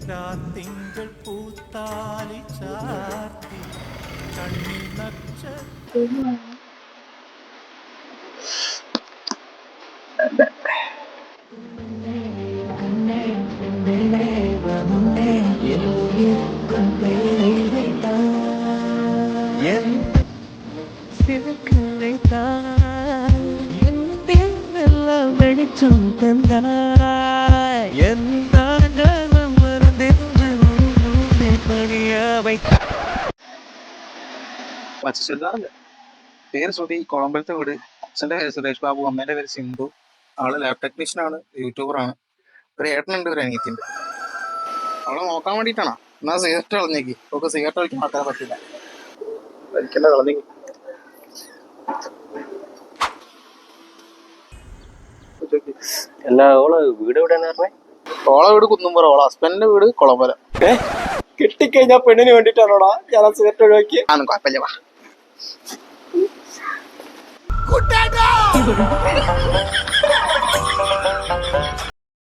രാത്തിങ്കൾ പൂത്താലി ചാർത്തി കണ്ണിൽ നക്ഷ വെളിച്ചം പച്ചല്ലാറില്ല. പേര് ശ്രുതി, കോളമ്പലത്തെ വീട്. അച്ഛൻ്റെ പേര് സുരേഷ് ബാബു, അമ്മേൻ്റെ പേര് സിന്ധു. ആള് ലാബ് ടെക്നീഷ്യനാണ്, യൂട്യൂബറാണ്. ഒരു ഏട്ടനുണ്ട്, ഒരു അനിയത്തിണ്ട്. അവളെ നോക്കാൻ വേണ്ടിയിട്ടാണ്. എന്നാ സിഗരറ്റ് കളഞ്ഞേക്ക്. ഒക്കെ സിഗരറ്റ് കളിക്കാൻ ആൾക്കാരെ പറ്റില്ല. വലിക്കണ്ട, കളഞ്ഞേക്ക്. എല്ലാ ഓള് വീട് എവിടെയാന്ന് പറഞ്ഞേ? ഓളെ വീട് കുന്നുംപുറം, ഓളെ ഹസ്ബൻഡിന്റെ വീട് കുളമ്പലം. കിട്ടിക്കഴിഞ്ഞാ പെണ്ണിന് വേണ്ടിട്ടാണോടാ ഞാൻ സിഗരറ്റ് ഒഴിവാക്കി? ആന്നും കുഴപ്പമില്ല, വാ.